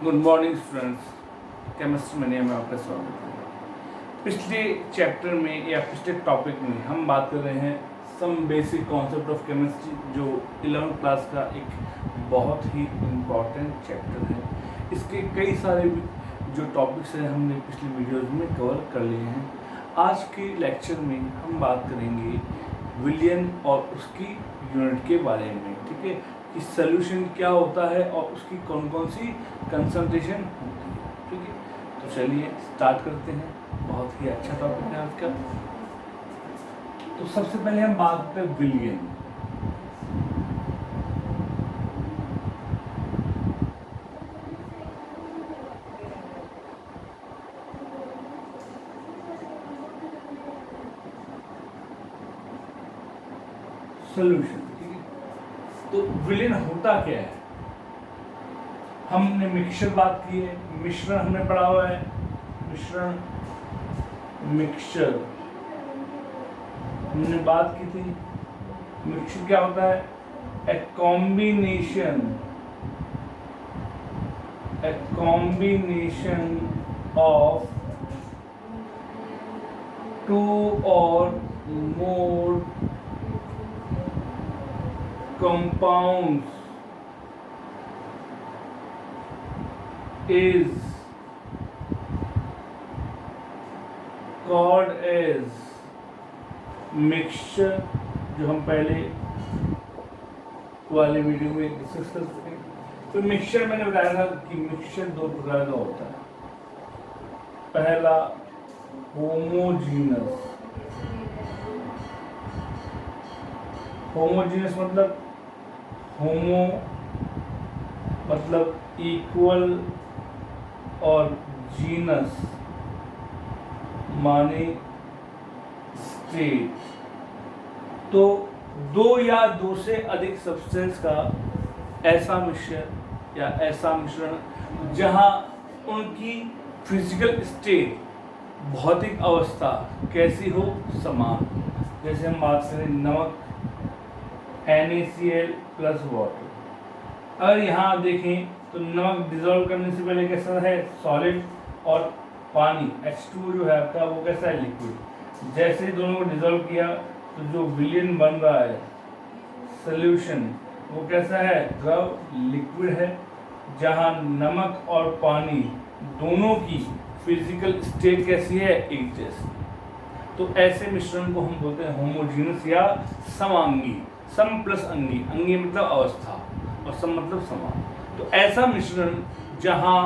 Good morning students. Chemistry में में आपका स्वागत है। पिछले चैप्टर में या पिछले टॉपिक में हम बात कर रहे हैं some basic concept of chemistry, जो 11th क्लास का एक बहुत ही इम्पॉर्टेंट चैप्टर है। इसके कई सारे जो टॉपिक्स हैं हमने पिछली वीडियोज़ में कवर कर लिए हैं। आज के लेक्चर में हम बात करेंगे विलियन और उसकी यूनिट के बारे में, ठीक है, कि सॉल्यूशन क्या होता है और उसकी कौन कौन सी कंसंट्रेशन होती है, ठीक है। तो चलिए स्टार्ट करते हैं। बहुत ही अच्छा टॉपिक है आज का। तो सबसे पहले हम बात करते हैं विलियन। सॉल्यूशन, ठीक है। तो विलियन होता क्या है? हमने मिक्सचर बात की है, मिश्रण हमने पढ़ा हुआ है। मिश्रण, मिक्सचर हमने बात की थी। मिक्सचर क्या होता है? ए कॉम्बिनेशन ऑफ टू और मोर compounds is called as mixture, जो हम पहले वाले वीडियो में डिस्कस कर चुके हैं। तो मिक्सचर मैंने बताया था कि मिक्सचर दो प्रकार का होता है। पहला होमोजीनस। होमोजीनस मतलब होमो मतलब इक्वल और जीनस माने स्टेट। तो दो या दो से अधिक सब्सटेंस का ऐसा मिश्रण या ऐसा मिश्रण जहां उनकी फिजिकल स्टेट, भौतिक अवस्था कैसी हो? समान। जैसे हम बात करें नमक NaCl प्लस वाटर। अगर यहाँ आप देखें तो नमक डिजोल्व करने से पहले कैसा है? सॉलिड। और पानी H2 जो है आपका वो कैसा है? लिक्विड। जैसे दोनों को डिजोल्व किया तो जो विलियन बन रहा है सॉल्यूशन, वो कैसा है? द्रव, लिक्विड है, जहाँ नमक और पानी दोनों की फिजिकल स्टेट कैसी है? एक जैसी। तो ऐसे मिश्रण को हम बोलते हैं होमोजीनस या समांगी। सम प्लस अंगी, अंगी मतलब अवस्था और सम मतलब समान। तो ऐसा मिश्रण जहां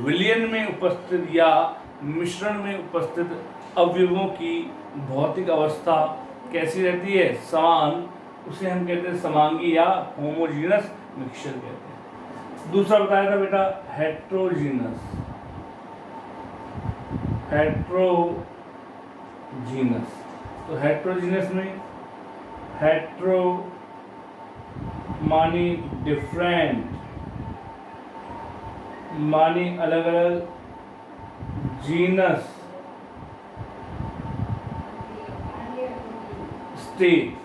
विलियन में उपस्थित या मिश्रण में उपस्थित अवयवों की भौतिक अवस्था कैसी रहती है? समान, उसे हम कहते हैं समांगी या होमोजीनस मिक्सचर कहते हैं। दूसरा बताया था बेटा हेट्रोजीनस। तो हेट्रोजीनस में हेट्रो मानी डिफरेंट, मानी अलग अलग, जीनस स्टेट।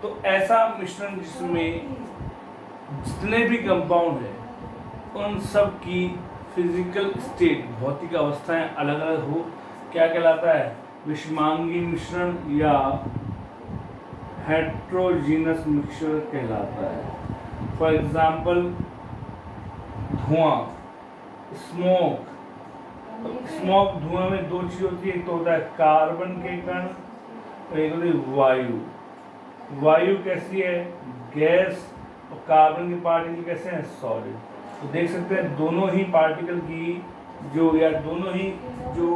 तो ऐसा मिश्रण जिसमें जितने भी कंपाउंड है उन सब की फिजिकल स्टेट, भौतिक अवस्थाएं अलग अलग हो, क्या कहलाता है? विषमांगी मिश्रण या हेट्रोजीनस मिक्सचर कहलाता है। फॉर एग्जाम्पल धुआं, स्मोक। धुआं में दो चीज होती है, एक तो होता है कार्बन के कण और एक होती है वायु। वायु कैसी है? गैस। और कार्बन के पार्टिकल कैसे हैं? सॉलिड। तो देख सकते हैं दोनों ही पार्टिकल की जो या दोनों ही जो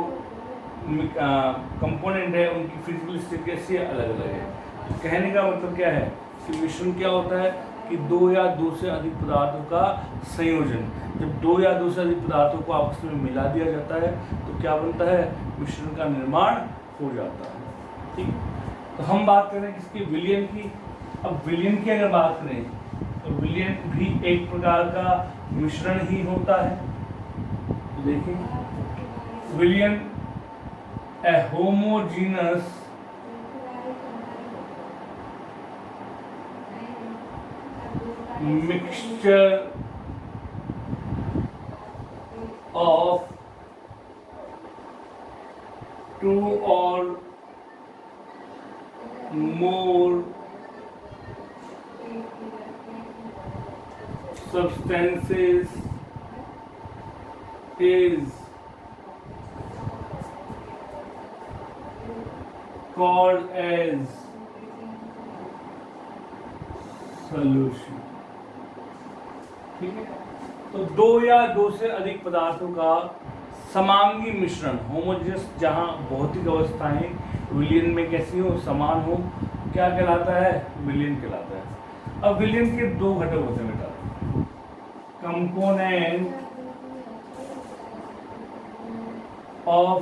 कंपोनेंट है उनकी फिजिकल स्टेट कैसी है? अलग अलग है। तो कहने का मतलब क्या है कि मिश्रण क्या होता है कि दो या दो से अधिक पदार्थों का संयोजन। जब दो या दो से अधिक पदार्थों को आपस में मिला दिया जाता है तो क्या बनता है? मिश्रण का निर्माण हो जाता है, ठीक। तो हम बात करें किसकी? विलियन की। अब विलियन की अगर बात करें तो विलियन भी एक प्रकार का मिश्रण ही होता है। तो देखिए विलियन ए homogeneous mixture of 2 or more substances is called as solution। ठीक है, तो दो या दो से अधिक पदार्थों का समांगी मिश्रण, होमोजेनस, जहां भौतिक अवस्थाएं विलयन में कैसी हो, समान हो, क्या कहलाता है, विलयन कहलाता है। अब विलयन के दो घटक होते हैं बेटा, कंपोनेंट ऑफ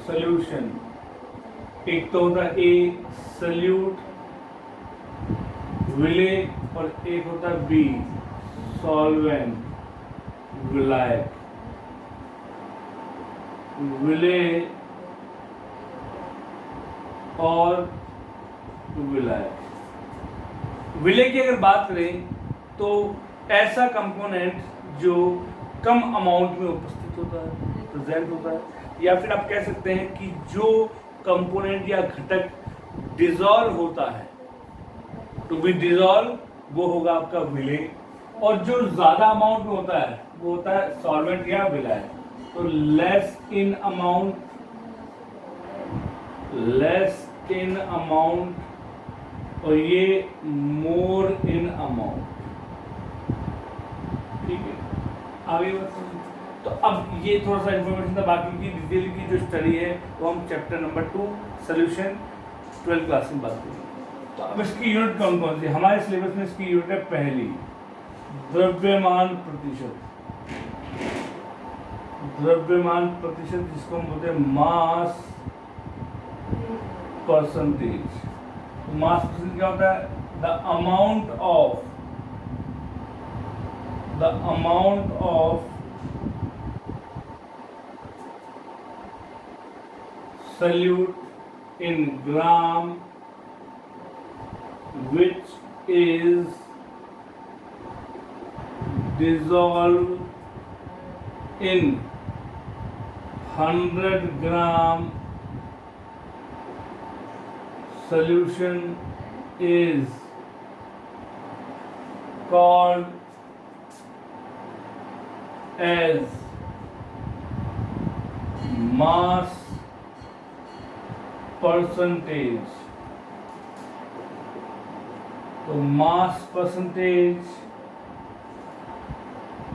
सॉल्यूशन। एक तो होता है ए सल्यूट विलेय, और एक होता है बी सॉल्वेंट विलायक। विलेय और विलायक। विलेय की अगर बात करें तो ऐसा कंपोनेंट जो कम अमाउंट में उपस्थित होता है, प्रेजेंट होता है, या फिर आप कह सकते हैं कि जो कंपोनेंट या घटक डिसॉल्व होता है, टू बी डिसॉल्व, वो होगा आपका विलेय, और जो ज्यादा अमाउंट में होता है वो होता है सॉल्वेंट या विलायक। तो लेस इन अमाउंट और ये मोर इन अमाउंट। ठीक है, आगे बढ़ते हैं। तो अब ये थोड़ा सा इंफॉर्मेशन था, बाकी की डिटेल की जो स्टडी है वो हम chapter number 2 solution 12th class में बात करेंगे। तो अब इसकी यूनिट कौन कौन सी, हमारे सिलेबस में इसकी यूनिट है पहली द्रव्यमान प्रतिशत। द्रव्यमान प्रतिशत जिसको हम बोलते हैं मास परसेंटेज। मास परसेंटेज क्या होता है, the amount of solute in gram which is dissolved in 100 gram solution is called as mass percentage. तो मास परसेंटेज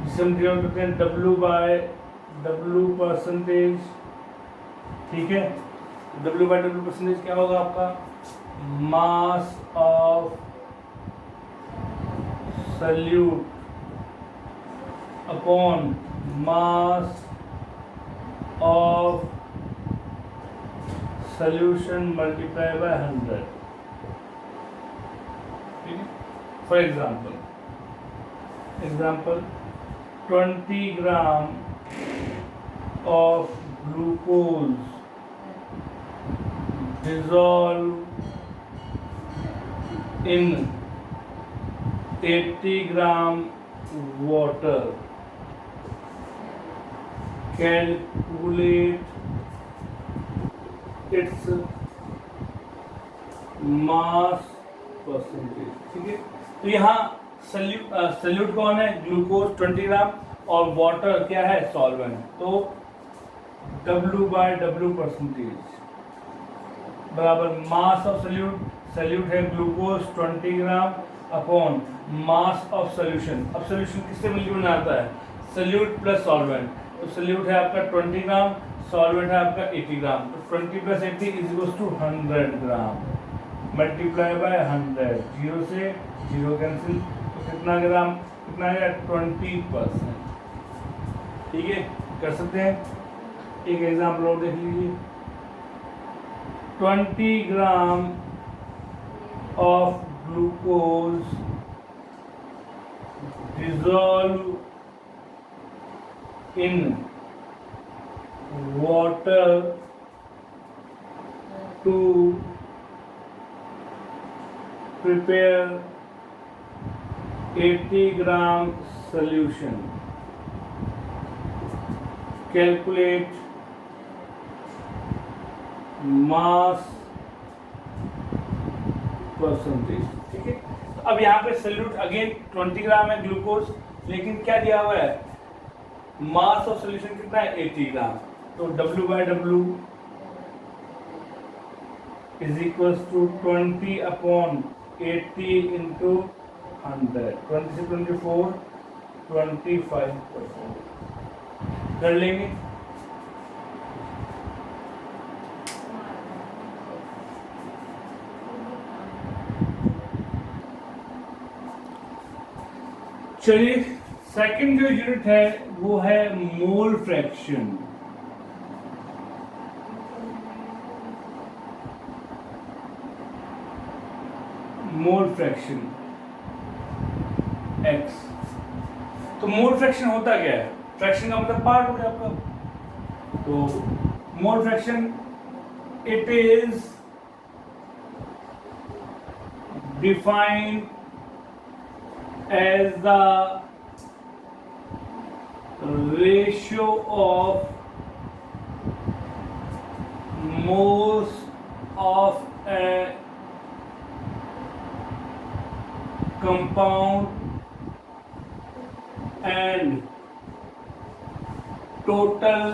जिसे हम डिनोट करते हैं W परसेंटेज। ठीक है, W परसेंटेज क्या होगा आपका, मास of solute upon mass of solution multiplied by 100। For example 20 gram of glucose dissolved in 80 gram water। Calculate its mass percentage. ठीक है, तो यहाँ सल्यूट कौन है, ग्लूकोज 20 ग्राम, और वाटर क्या है, सॉल्वेंट। तो W परसेंटेज बराबर मास ऑफ सल्यूट है glucose 20 gram upon mass of solution. अब सोल्यूशन किससे मिलकर बना आता है, सल्यूट प्लस सॉल्वेंट। तो सल्यूट है आपका 20 ग्राम, सॉल्वेंट है आपका 80 ग्राम। तो 20 + 80 = 100 ग्राम मल्टीप्लाई बाय 100, 0 से 0 कैंसिल, तो कितना ग्राम, कितना है 20%। ठीक है, कर सकते हैं। एक एग्जाम्पल और देख लीजिए, 20 gram of glucose dissolve in water to prepare 80 gram solution। Calculate mass percentage. ठीक है, तो अब यहाँ पे सल्यूट अगेन 20 ग्राम है ग्लूकोज, लेकिन क्या दिया हुआ है, मास ऑफ सोल्यूशन कितना है 80 ग्राम। तो W/W is equals to 20/80 into 100, 20 से 24 25% कर लेंगे। चलिए, सेकंड जो यूनिट है वो है mole fraction. Mole fraction x। तो मोल फ्रैक्शन होता क्या है, फ्रैक्शन का मतलब पार्ट हो गया आपका। तो mole fraction it is defined as the ratio of moles of a compound and total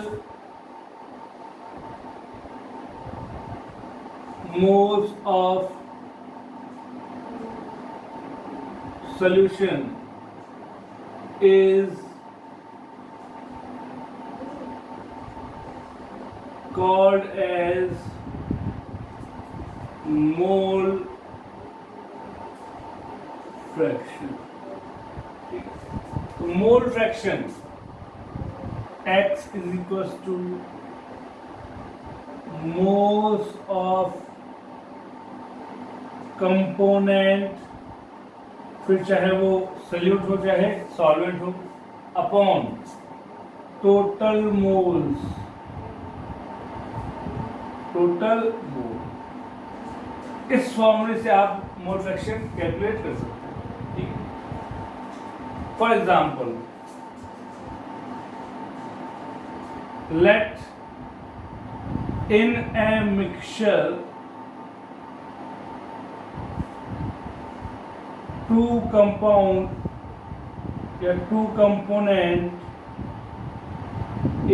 moles of solution is called as mole fraction। तो mole fraction x is equals to moles of component, फिर चाहे वो salute हो चाहे solvent हो, upon total moles, total mole. इस फॉर्मूले से आप मोल फ्रैक्शन कैलकुलेट कर सकते हैं। ठीक है, for example let in a mixture two compound या two component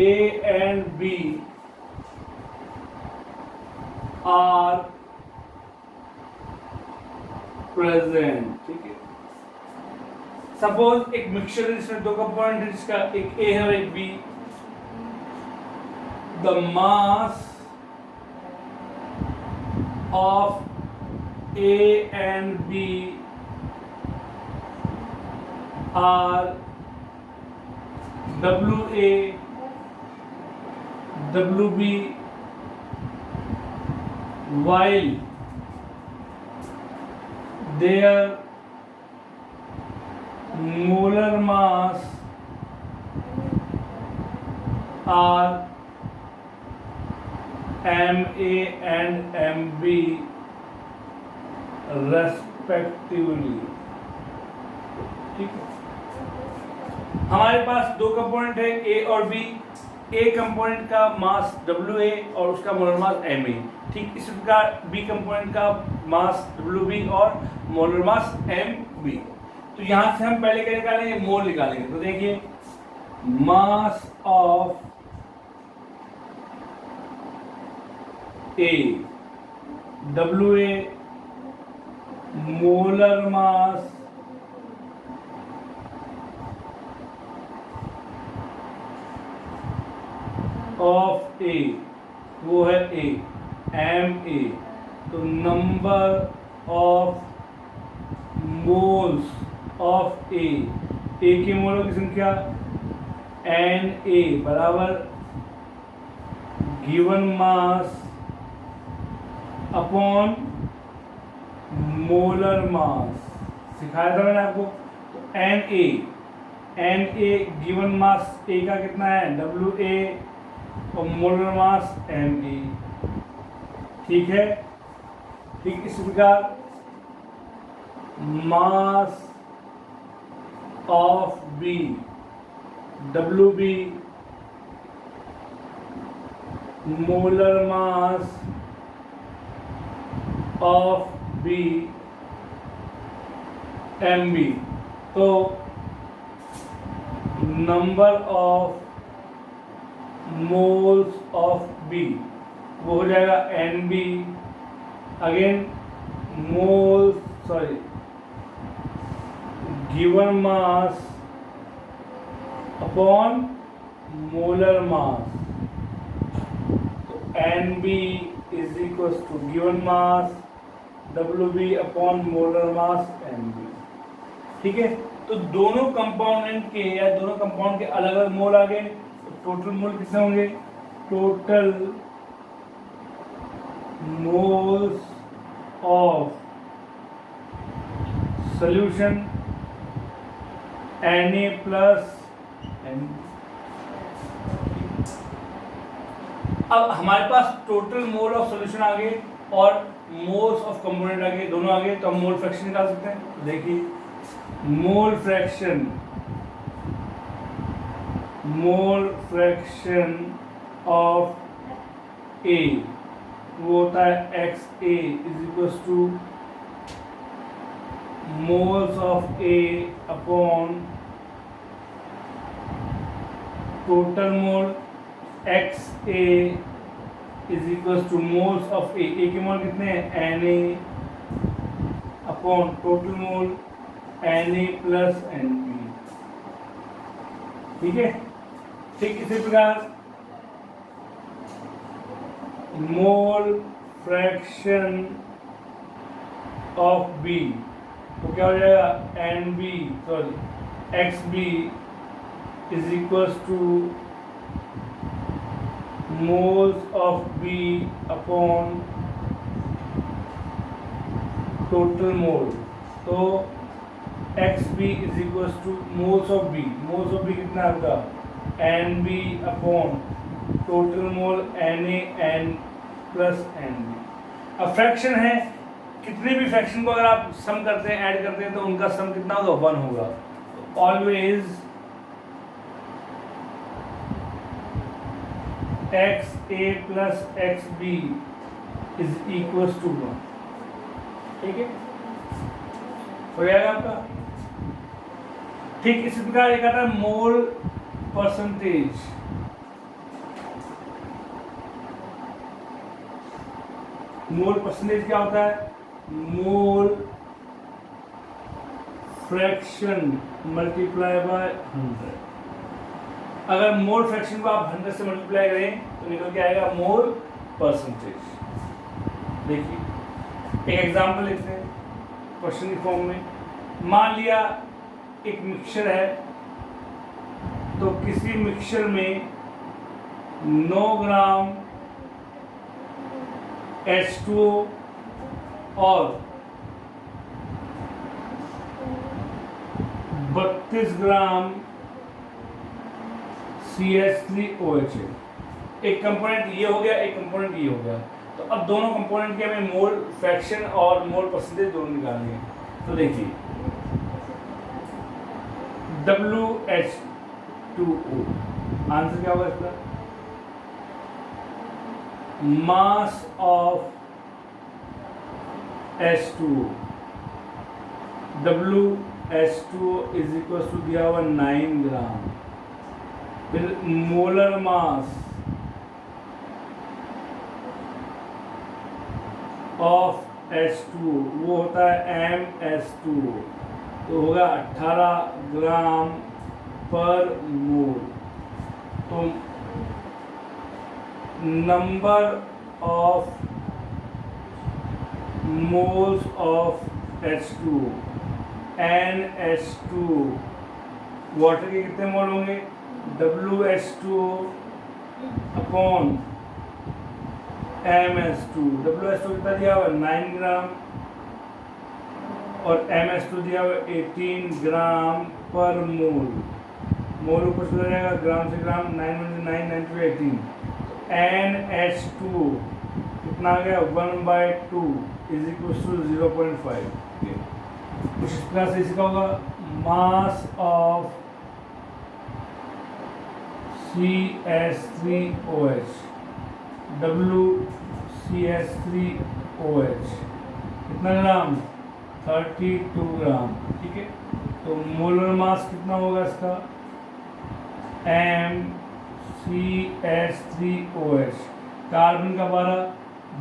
A and B are present। ठीक है, सपोज एक मिक्सचर है जिसमें दो कंपोनेंट है, जिसका एक A है और एक B। The mass of A and B are WA, WB, while their molar mass are MA and MB respectively। ठीक है, हमारे पास दो कंपोनेंट है A और B। A कंपोनेंट का मास WA और उसका मोलर मास MA। ठीक इसी प्रकार B कंपोनेंट का मास WB और मोलर मास MB। तो यहाँ से हम पहले क्या निकालेंगे, मोल निकालेंगे। तो देखिए, mass of A WA molar mass of A, वो है ए, MA। तो number of moles of A के मोलों की संख्या NA बराबर given mass upon molar mass. सिखाया था मैंने आपको। तो NA गिवन मास A का कितना है WA और मोलर मास MA। ठीक है, ठीक इस प्रकार mass of B WB molar mass of B M B. तो number of moles of B वो हो जाएगा N B, again moles sorry given mass upon molar mass, तो N B is equal to given mass W B upon molar mass N B. ठीक है, तो दोनों compound के या दोनों कंपाउंड के अलग अलग मोल आ गए, तो टोटल मोल कितने होंगे? Total moles of solution Na plus N। अब हमारे पास टोटल मोल ऑफ सॉल्यूशन आ गए और मोल्स ऑफ कंपोनेंट आ गए, दोनों आ गए, तो हम मोल फ्रैक्शन निकाल सकते हैं। तो देखिए मोल फ्रैक्शन ऑफ ए वो होता है X A is equal to moles of A upon total mole X A is equal to moles of A के मोल कितने हैं? N A upon total mole N A plus N B. ठीक है, ठीक इसी प्रकार मोल फ्रैक्शन ऑफ बी तो क्या हो जाएगा? N B sorry X B is equal to moles of B upon total mole. तो X B is equal to moles of B कितना है आपका? N B upon total mole N A N plus N B. अब fraction है, कितने भी fraction को अगर आप सम करते हैं, ऐड करते हैं, तो उनका सम कितना होगा? 1 होगा। तो always X A plus X B is equal to 1। ठीक है, हो जाएगा आपका। ठीक इसी प्रकार एक आता है मोल परसेंटेज। मोल परसेंटेज क्या होता है? Mole fraction multiply by 100। अगर मोल फ्रैक्शन को आप 100 से मल्टीप्लाई करें तो निकल के आएगा मोल परसेंटेज। देखिए एक एग्जांपल लिखते हैं क्वेश्चन की फॉर्म में। मान लिया एक मिक्सचर है, तो किसी मिक्सचर में 9 ग्राम H2O और 32 ग्राम CH3OH है। एक कंपोनेंट ये हो गया, एक कंपोनेंट ये हो गया। तो अब दोनों कंपोनेंट के हमें मोल फ्रैक्शन और मोल परसेंटेज दोनों निकालने हैं। तो देखिए WH2O आंसर क्या होगा इसका? Mass of H2O WH2O is equal to दिया हुआ 9 ग्राम। फिर मोलर मास ऑफ H2O वो होता है MS2O, तो होगा 18 ग्राम पर मोल। तो number of moles of H2O NH2O water के कितने मोल होंगे? WH2O upon MS2। WH2 कितना दिया हुआ? 9 ग्राम और MS2 दिया हुआ 18 ग्राम पर मोल। मोल ऊपर चला जाएगा, ग्राम से ग्राम, 9 × 9 9 to 18। NH2 कितना आ गया? 1/2 इज इक्वल टू 0.5। कुछ इस प्रकार से इसका होगा मास ऑफ CH3OH WCH3OH कितना ग्राम, 32 ग्राम। ठीक है, तो मोलर मास कितना होगा इसका, MCH3OH। कार्बन का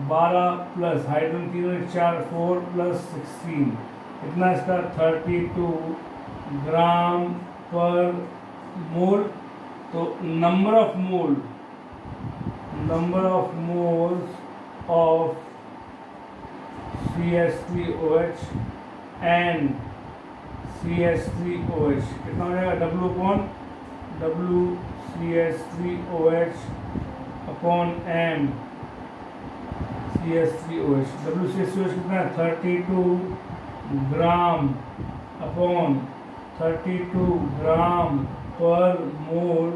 12 प्लस हाइड्रोजन 3 4 4 प्लस 16 कितना इसका 32 ग्राम पर मोल। तो number of moles of CH3OH and CH3OH कितना हो जाएगा, WCH3OH upon M CH3OH। WCH3OH कितना है 32 ग्राम अपॉन 32 ग्राम पर मोल,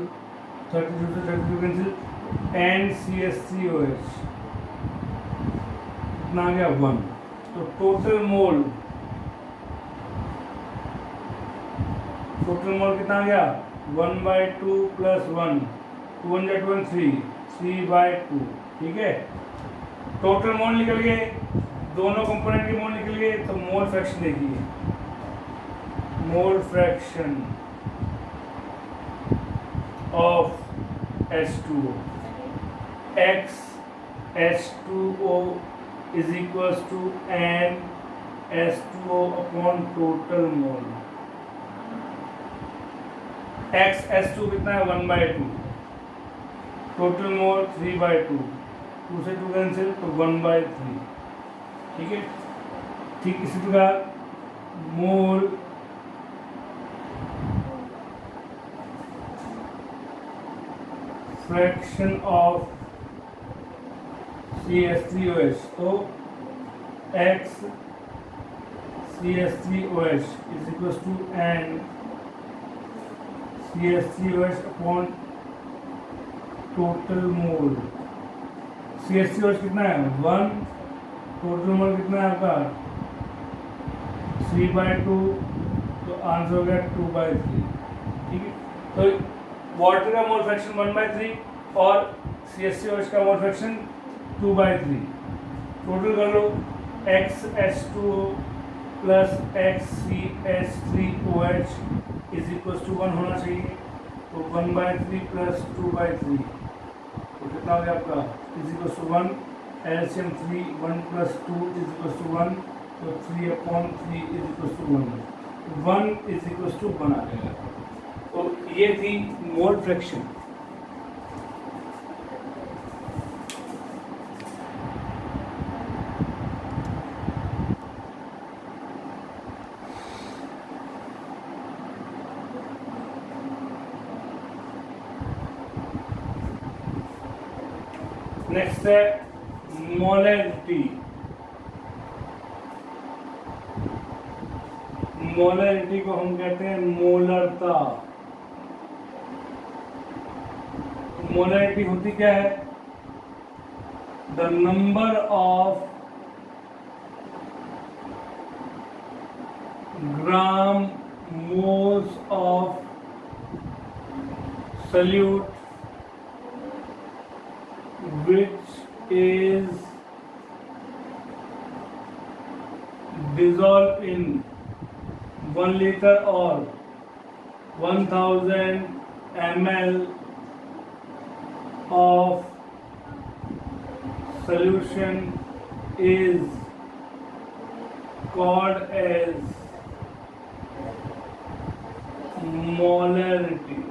32 से 32 कैंसिल, एंड CH3OH कितना आ गया 1। तो टोटल मोल कितना आ गया 1/2 प्लस 1, 2 1 जा 2 1 3/2। ठीक है, टोटल मोल निकल गए, दोनों कंपोनेंट के मोल निकल गए। तो मोल फ्रैक्शन देखिए, mole fraction of H2O, XH2O is equals to NH2O upon total mole. XH2 कितना है 1/2, टोटल मोल 3/2, 2 से 2 कैंसिल तो 1/3। ठीक है, ठीक इसी प्रकार मोल फ्रैक्शन ऑफ CH3OH, तो XCH3OH is equal to N CH3OH upon total mole. CH3OH कितना है 1, टोटल मोल कितना है आपका 3/2, तो आंसर हो गया 2/3। ठीक है, तो वाटर का मोल फ्रैक्शन 1/3 और CH3OH का मोल फ्रैक्शन 2/3। टोटल कर लो, XH2O plus XCH3OH is equal to 1 होना चाहिए। तो 1/3 प्लस 2/3 तो कितना हो गया आपका is equal to 1। LCM 3, 1 plus 2 is equal to 1, तो 3/3 is equal to 1 is equal to 1 आ जाएगा। तो ये थी मोल फ्रैक्शन। नेक्स्ट है मोलैरिटी। मोलैरिटी को हम कहते हैं मोलरता। मोलैरिटी होती क्या है, the number of gram moles of solute which is dissolved in 1 liter or 1000 ml of solution is called as molarity.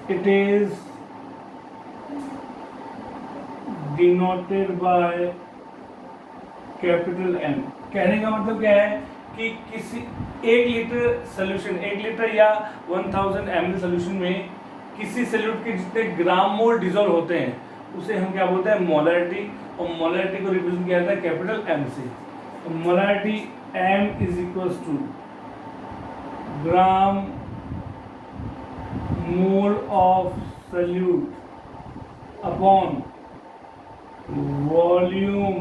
It is denoted by capital M। कहने का मतलब क्या है कि किसी 1 लीटर सोल्यूशन, 1 लीटर या 1000 ml सोल्यूशन में किसी सॉल्यूट के जितने ग्राम मोल डिजोल्व होते हैं उसे हम क्या बोलते हैं, मोलैरिटी। और मोलैरिटी को रिप्रेजेंट किया जाता है कैपिटल M से। तो molarity M is equals to gram mole of solute upon volume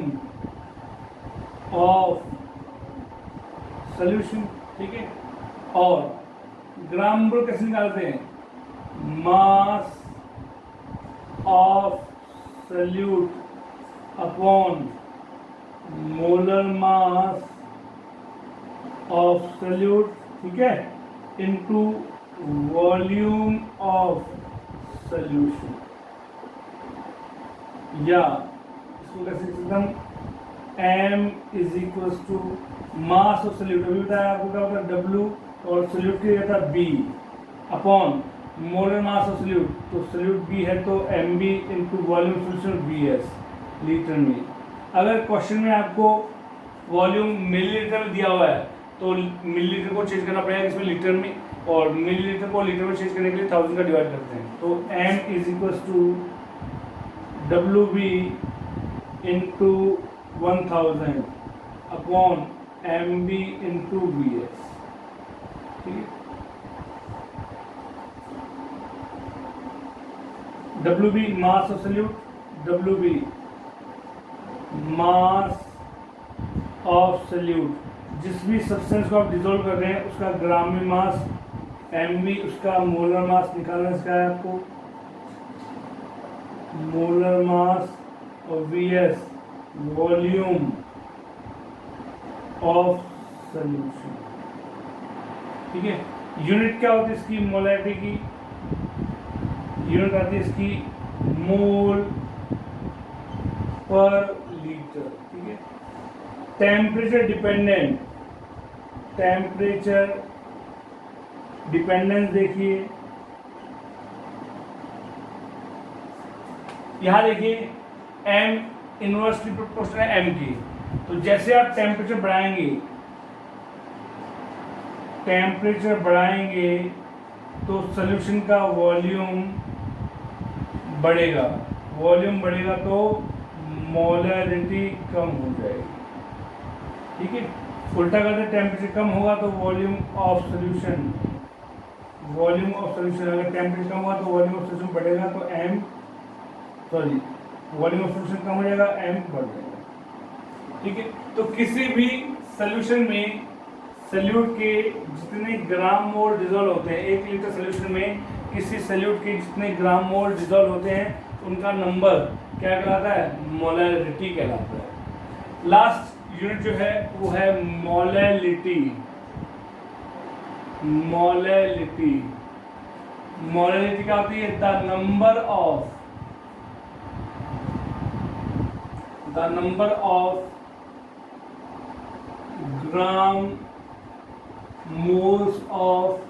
of solution. ठीक है, और ग्राम मोल कैसे निकालते हैं, mass of solute upon molar mass of solute, ठीक है, इनटू वॉल्यूम ऑफ सॉल्यूशन, या इसको कैसे लिखते हैं, m is equal to mass of solute, अभी बताया आपको क्या होता है W, और सॉल्यूट की रहता है B upon molar mass of solute, तो सॉल्यूट B है तो mb into volume solution Vs litre में। अगर क्वेश्चन में आपको वॉल्यूम मिलीलीटर में दिया हुआ है तो मिलीलीटर को चेंज करना पड़ेगा इसमें लीटर में, और मिलीलीटर को लीटर में चेंज करने के लिए 1000 का डिवाइड करते हैं, तो m is equal to WB into 1000 upon MB into Vs, ठीक है। WB mass of solute, WB mass of solute, जिस भी सब्सटेंस को आप डिसॉल्व कर रहे हैं उसका ग्राम में मास, MB उसका मोलर मास निकालना इसका है आपको, मोलर मास, और Vs वॉल्यूम ऑफ सॉल्यूशन, ठीक है। यूनिट क्या होती है इसकी, मोलैरिटी की यूनिट आती है इसकी मोल पर लीटर, ठीक है। टेम्परेचर डिपेंडेंट, टेम्परेचर डिपेंडेंस देखिए, यहां देखिए m इनवर्सली प्रोपोर्शनल है m की, तो जैसे आप टेम्परेचर बढ़ाएंगे तो सॉल्यूशन का वॉल्यूम बढ़ेगा, वॉल्यूम बढ़ेगा तो मोलैरिटी कम हो जाएगी, ठीक है। उल्टा करते टेम्परेचर कम होगा तो वॉल्यूम ऑफ सॉल्यूशन, अगर टेम्परेचर कम हुआ तो वॉल्यूम ऑफ सॉल्यूशन बढ़ेगा तो वॉल्यूम ऑफ सॉल्यूशन कम हो जाएगा, m बढ़ जाएगा, ठीक है। तो किसी भी सॉल्यूशन में सॉल्यूट के जितने ग्राम मोल डिसॉल्व होते हैं, 1 लीटर सॉल्यूशन में किसी सॉल्यूट के जितने ग्राम मोल डिसॉल्व होते हैं उनका नंबर क्या कहलाता है, मोलैरिटी कहलाता है। लास्ट यूनिट जो है वो है मोलैलिटी, मोलैलिटी क्या होती है, the number of gram moles of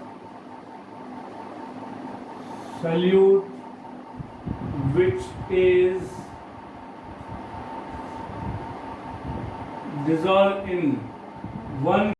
solute which is dissolved in 1